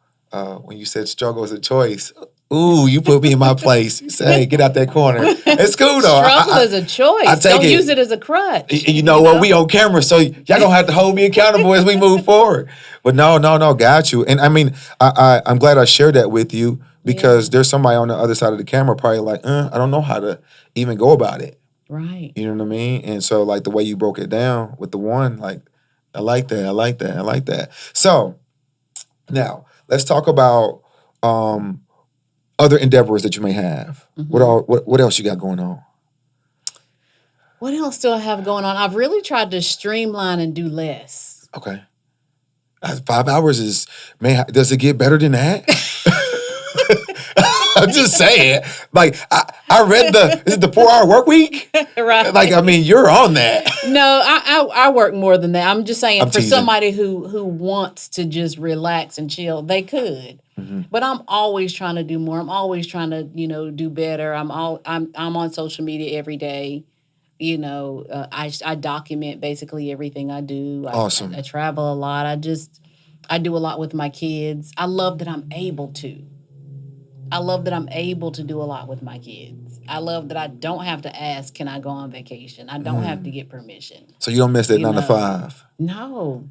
S2: when you said struggle is a choice. Ooh, you put me in my place. You say, hey, get out that corner. It's cool though.
S1: Struggle is a choice. Don't use it as a crutch.
S2: You know what? We on camera, so y'all gonna have to hold me accountable as we move forward. But no, got you. And I mean, I'm glad I shared that with you because there's somebody on the other side of the camera probably like, I don't know how to even go about it.
S1: Right.
S2: You know what I mean? And so like the way you broke it down with the one, like, I like that. So now let's talk about other endeavors that you may have. What else you got going on?
S1: What else do I have going on? I've really tried to streamline and do less.
S2: Okay. 5 hours is, man, does it get better than that? I'm just saying. Like, I read is it the 4-hour work week?
S1: Right.
S2: Like, I mean, you're on that.
S1: No, I work more than that. I'm just saying
S2: I'm
S1: for
S2: teasing.
S1: somebody who wants to just relax and chill, they could. But I'm always trying to do more. I'm always trying to, do better. I'm on social media every day. I document basically everything I do.
S2: Awesome.
S1: I travel a lot. I do a lot with my kids. I love that I'm able to. I love that I'm able to do a lot with my kids. I love that I don't have to ask, can I go on vacation? I don't have to get permission.
S2: So you don't miss that 9 to 5?
S1: No.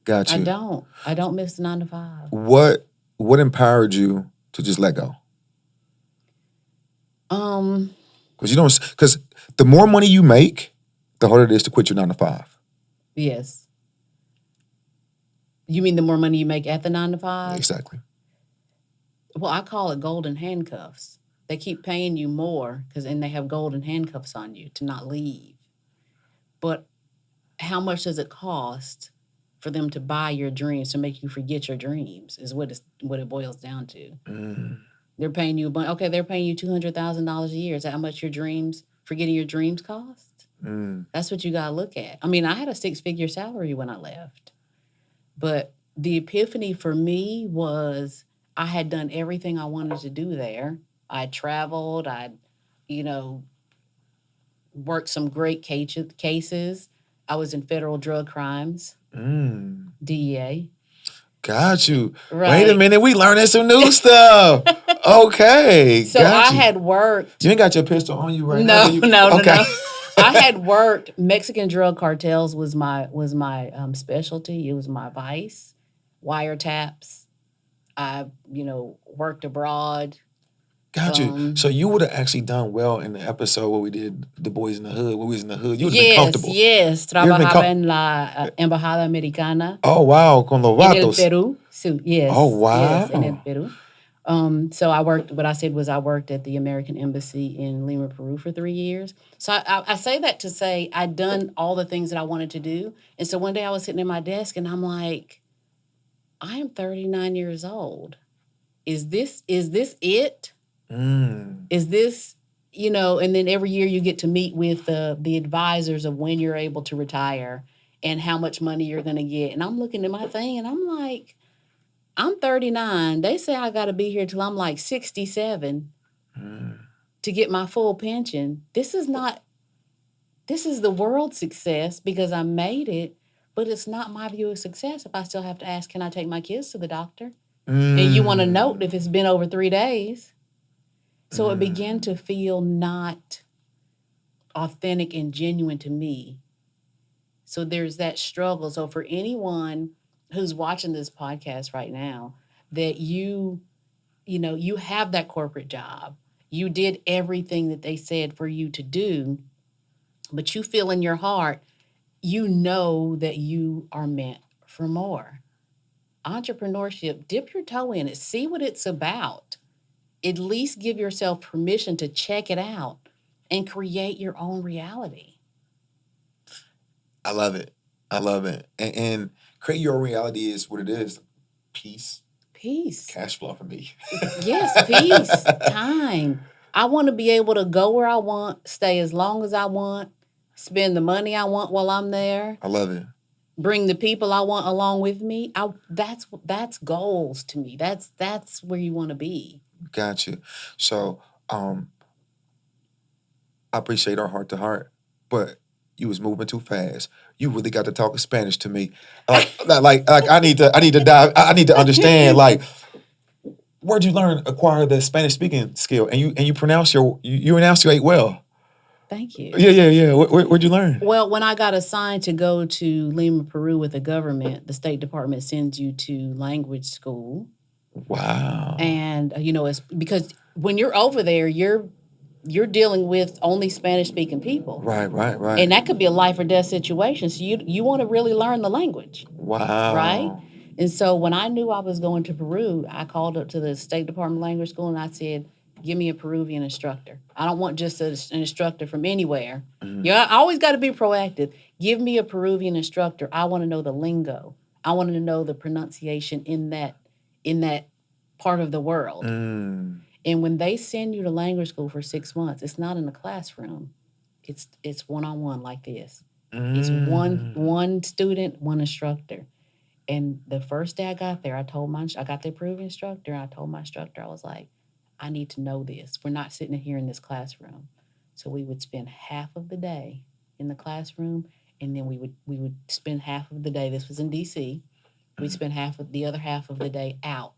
S2: Got you.
S1: I don't miss the 9 to 5.
S2: What empowered you to just let go? Because the more money you make, the harder it is to quit your 9 to 5.
S1: Yes. You mean the more money you make at the 9 to 5?
S2: Exactly.
S1: Well, I call it golden handcuffs. They keep paying you more and they have golden handcuffs on you to not leave. But how much does it cost for them to buy your dreams, to make you forget your dreams, is what it boils down to. They're paying you they're paying you $200,000 a year. Is that how much forgetting your dreams cost? That's what you gotta look at. I mean, I had a 6-figure salary when I left. But the epiphany for me was I had done everything I wanted to do there. I traveled, I worked some great cases. I was in federal drug crimes, DEA.
S2: Got you.
S1: Right.
S2: Wait a minute, we learning some new stuff. Okay.
S1: So I had worked.
S2: You ain't got your pistol on you right now?
S1: No. I had worked. Mexican drug cartels was my specialty. It was my vice. Wiretaps. I worked abroad.
S2: Got you. So you would have actually done well in the episode where we did The Boys in the Hood. When we was in the hood, you would have been comfortable.
S1: Yes. Trabajaba en la Embajada Americana.
S2: Oh, wow. Con los vatos.
S1: En el Perú. So, yes.
S2: Oh, wow.
S1: Yes, in el Perú. So I worked at the American Embassy in Lima, Peru for 3 years. So I say that to say I'd done all the things that I wanted to do. And so one day I was sitting at my desk and I'm like, I am 39 years old. Is this it? Is this, and then every year you get to meet with the advisors of when you're able to retire. and how much money you're going to get. And I'm looking at my thing and I'm like, I'm 39. They say I got to be here till I'm like 67 to get my full pension. This is the world's success because I made it, but it's not my view of success if I still have to ask, can I take my kids to the doctor? And you want to note if it's been over 3 days. So it began to feel not authentic and genuine to me. So there's that struggle. So for anyone who's watching this podcast right now, that you have that corporate job, you did everything that they said for you to do, but you feel in your heart, you know that you are meant for more. Entrepreneurship, dip your toe in it, see what it's about. At least give yourself permission to check it out and create your own reality.
S2: I love it. I love it. And create your own reality is what it is. Peace. Cash flow for me.
S1: Yes, peace. Time. I want to be able to go where I want, stay as long as I want, spend the money I want while I'm there.
S2: I love it.
S1: Bring the people I want along with me. That's goals to me. That's where you want to be.
S2: Got you. So I appreciate our heart to heart, but you was moving too fast. You really got to talk Spanish to me. Like I need to dive. I need to understand. Like, where'd you acquire the Spanish speaking skill? And you you enunciate well.
S1: Thank you.
S2: Yeah. Where'd you learn?
S1: Well, when I got assigned to go to Lima, Peru with the government, the State Department sends you to language school.
S2: Wow.
S1: And it's because when you're over there, you're dealing with only Spanish-speaking people.
S2: Right.
S1: And that could be a life or death situation. So you want to really learn the language.
S2: Wow.
S1: Right? And so when I knew I was going to Peru, I called up to the State Department Language School and I said, give me a Peruvian instructor. I don't want just an instructor from anywhere. Mm-hmm. I always got to be proactive. Give me a Peruvian instructor. I want to know the lingo. I want to know the pronunciation in that part of the world. And when they send you to language school for 6 months, it's not in the classroom. It's one-on-one like this. It's one student, one instructor. And the first day I got there, I got the Peruvian instructor, and I told my instructor, I was like, I need to know this. We're not sitting here in this classroom. So we would spend half of the day in the classroom, and then we would spend half of the day, this was in D.C., we'd spend the other half of the day out.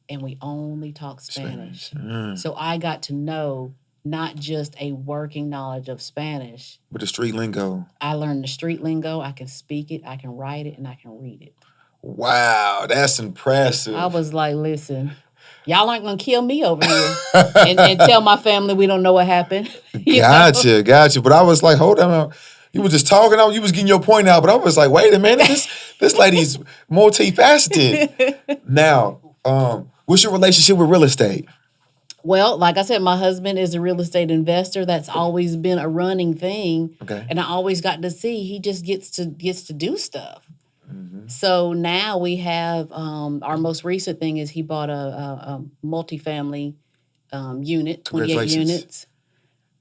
S1: And we only talk Spanish. So I got to know not just a working knowledge of Spanish.
S2: But the street lingo.
S1: I learned the street lingo. I can speak it, I can write it, and I can read it.
S2: Wow, that's impressive.
S1: I was like, listen, y'all aren't going to kill me over here and tell my family we don't know what happened.
S2: Gotcha. But I was like, hold on. You was just talking out. You was getting your point out. But I was like, wait a minute. This lady's multifaceted. Now, what's your relationship with real estate?
S1: Well, like I said, my husband is a real estate investor. That's always been a running thing. Okay. And I always got to see he just gets to do stuff. Mm-hmm. So now we have our most recent thing is he bought a multifamily unit, 28 units,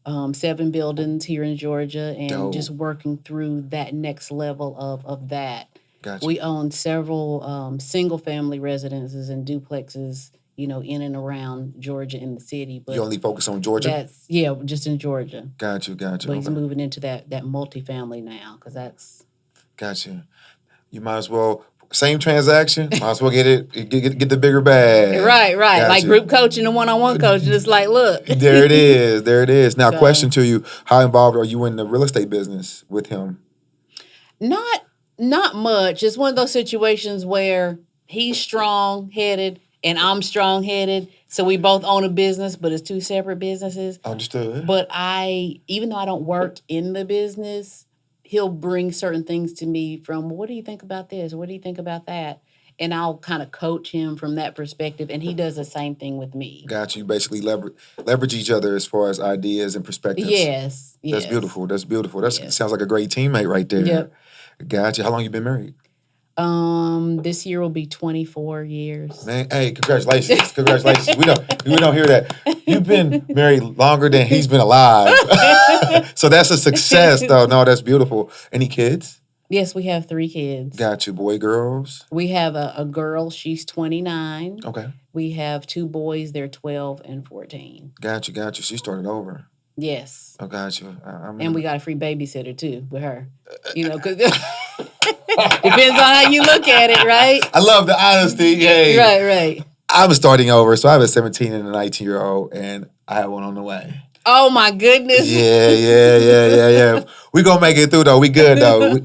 S1: 7 buildings here in Georgia, and just working through that next level of that. Gotcha. We own several single-family residences and duplexes, in and around Georgia in the city. But
S2: you only focus on Georgia?
S1: Just in Georgia.
S2: Gotcha.
S1: But he's moving into that multifamily now, because that's...
S2: Gotcha. You might as well, same transaction, might as well get the bigger bag. Right.
S1: Gotcha. Like group coaching and one-on-one coaching, it's like, look.
S2: There it is. Now, question to you, how involved are you in the real estate business with him?
S1: Not much. It's one of those situations where he's strong-headed and I'm strong-headed, so we both own a business, but it's 2 separate businesses.
S2: Understood.
S1: But even though I don't work in the business, he'll bring certain things to me from, what do you think about this? What do you think about that? And I'll kind of coach him from that perspective, and he does the same thing with me.
S2: Got you. Basically leverage each other as far as ideas and perspectives.
S1: Yes.
S2: That's beautiful. That sounds like a great teammate right there.
S1: Yep.
S2: Got you. How long you been married?
S1: This year will be 24 years.
S2: Man, hey, congratulations. We don't hear that. You've been married longer than he's been alive. So that's a success, though. No, that's beautiful. Any kids?
S1: Yes, we have 3 kids.
S2: Got you, boy, girls.
S1: We have a girl, she's 29.
S2: Okay.
S1: We have 2 boys, they're 12 and 14.
S2: Got you. She started over.
S1: Yes.
S2: I got you.
S1: And we got a free babysitter too with her. Because depends on how you look at it, right?
S2: I love the honesty. Hey.
S1: Right.
S2: I'm starting over. So I have a 17 and a 19-year-old, and I have one on the way.
S1: Oh, my goodness.
S2: Yeah. We going to make it through, though. We good, though.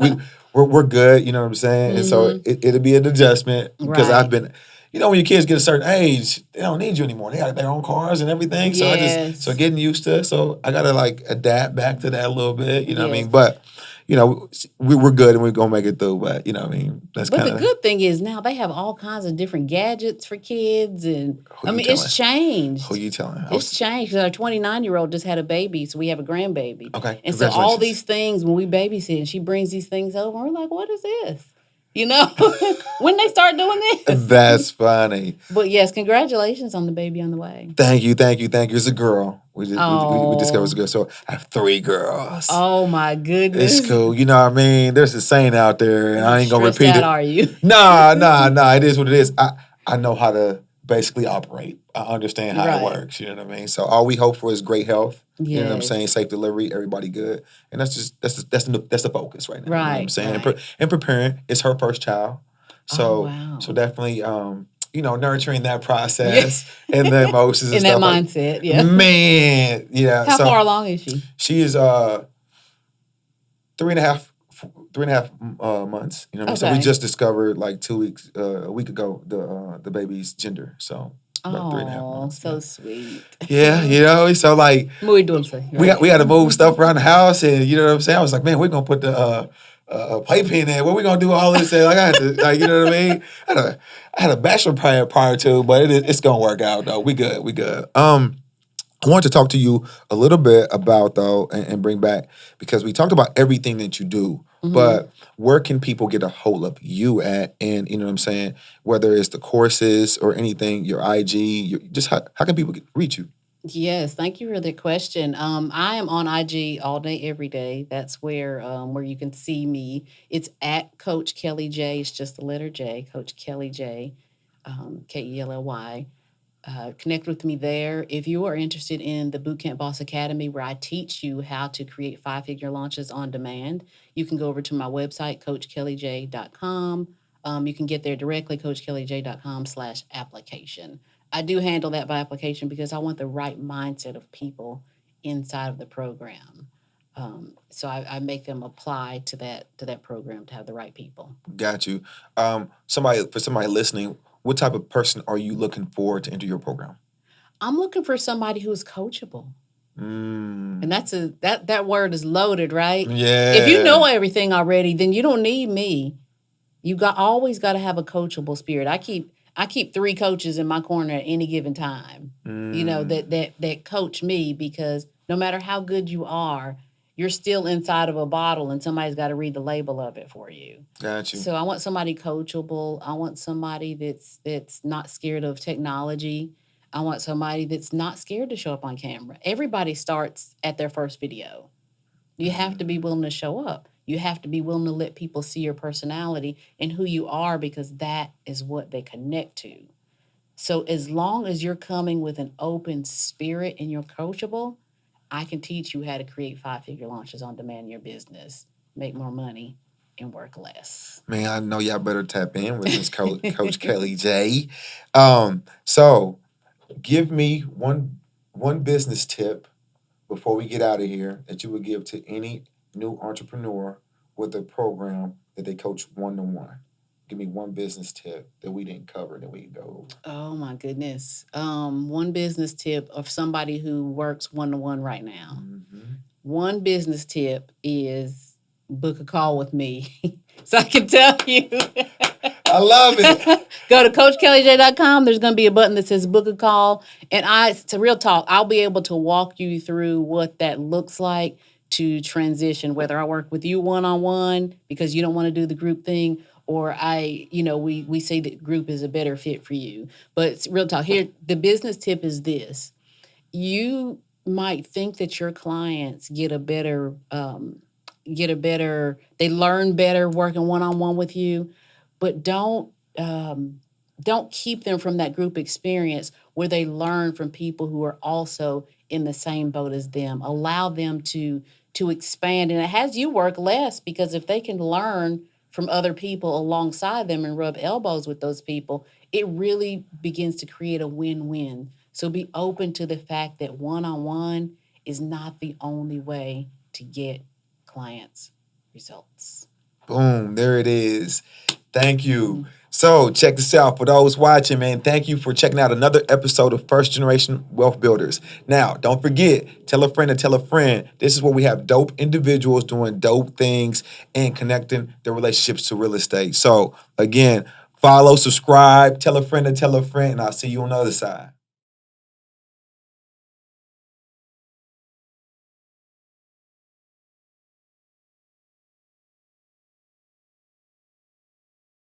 S2: We're good, you know what I'm saying?
S1: Mm-hmm.
S2: And so it'll be an adjustment because
S1: right.
S2: I've been, when your kids get a certain age, they don't need you anymore. They got their own cars and everything. So
S1: yes.
S2: so getting used to it. So I got to adapt back to that a little bit, you know what I
S1: yes.
S2: mean? But, we're good and we're going to make it through. But, you know what I mean?
S1: But the good thing is now they have all kinds of different gadgets for kids. And it's changed.
S2: Who you telling?
S1: It's changed. Our 29-year-old just had a baby, so we have a grandbaby.
S2: Okay.
S1: And so all these things, when we babysit, and she brings these things over, we're like, what is this? When they start doing this.
S2: That's funny.
S1: But yes, congratulations on the baby on the way.
S2: Thank you. It's a girl. We discovered it's a girl. So I have 3 girls.
S1: Oh my goodness.
S2: It's cool. You know what I mean? There's a saying out there, and I ain't gonna repeat it.
S1: Are you?
S2: Nah. It is what it is. I know how to basically operate. I understand how it works. You know what I mean? So all we hope for is great health. Yes. You know what I'm saying? Safe delivery, everybody good, and that's the focus right now.
S1: Right.
S2: You know what I'm saying? Right. And preparing. It's her first child, so so definitely nurturing that process and the emotions and
S1: that
S2: stuff.
S1: mindset. Yeah.
S2: Man, yeah.
S1: How far along is she?
S2: She is 3.5 months. You know what I mean? So we just discovered like 2 weeks, a week ago, the baby's gender. So about 3.5 months.
S1: So sweet.
S2: Yeah, so like
S1: muy dulce. Right?
S2: We had to move stuff around the house, and you know what I'm saying. I was like, man, we're gonna put the playpen in. What we gonna do all this? And like I had to, you know what I mean. I had a bachelor prior to, but it's gonna work out though. We good. I want to talk to you a little bit about, though, and bring back, because we talked about everything that you do, but where can people get a hold of you at? And, you know what I'm saying, whether it's the courses or anything, your IG, just how can people reach you?
S1: Yes, thank you for the question. I am on IG all day, every day. That's where you can see me. It's at Coach Kelly J. It's just the letter J, Coach Kelly J, Kelly. Connect with me there. If you are interested in the Bootcamp Boss Academy, where I teach you how to create 5-figure launches on demand, you can go over to my website, coachkellyj.com. You can get there directly, coachkellyj.com/application. I do handle that by application because I want the right mindset of people inside of the program. So I make them apply to that program to have the right people.
S2: Got you. For somebody listening, what type of person are you looking for to enter your program?
S1: I'm looking for somebody who's coachable. And that word is loaded, right?
S2: Yeah.
S1: If you know everything already, then you don't need me. You always got to have a coachable spirit. I keep 3 coaches in my corner at any given time. That coach me, because no matter how good you are, you're still inside of a bottle and somebody's got to read the label of it for you.
S2: Got you.
S1: So I want somebody coachable. I want somebody that's not scared of technology. I want somebody that's not scared to show up on camera. Everybody starts at their first video. You have to be willing to show up. You have to be willing to let people see your personality and who you are, because that is what they connect to. So as long as you're coming with an open spirit and you're coachable, I can teach you how to create 5-figure launches on demand in your business, make more money, and work less.
S2: Man, I know y'all better tap in with this Coach Kelly J. So give me one business tip before we get out of here that you would give to any new entrepreneur with a program that they coach one-on-one. Give me one business tip that we didn't cover that we can go over.
S1: Oh my goodness. One business tip of somebody who works one-on-one right now. One business tip is book a call with me so I can tell you.
S2: I love it.
S1: Go to coachkellyj.com. There's going to be a button that says book a call. And to real talk, I'll be able to walk you through what that looks like to transition, whether I work with you one-on-one because you don't want to do the group thing, or we say that group is a better fit for you. But real talk here, the business tip is this. You might think that your clients get a better they learn better working one-on-one with you, but don't keep them from that group experience where they learn from people who are also in the same boat as them. Allow them to expand, and it has you work less, because if they can learn from other people alongside them and rub elbows with those people, it really begins to create a win-win. So be open to the fact that one-on-one is not the only way to get clients results.
S2: Boom, there it is. Thank you. So check this out. For those watching, man, thank you for checking out another episode of First Generation Wealth Builders. Now, don't forget, tell a friend to tell a friend. This is where we have dope individuals doing dope things and connecting their relationships to real estate. So again, follow, subscribe, tell a friend to tell a friend, and I'll see you on the other side.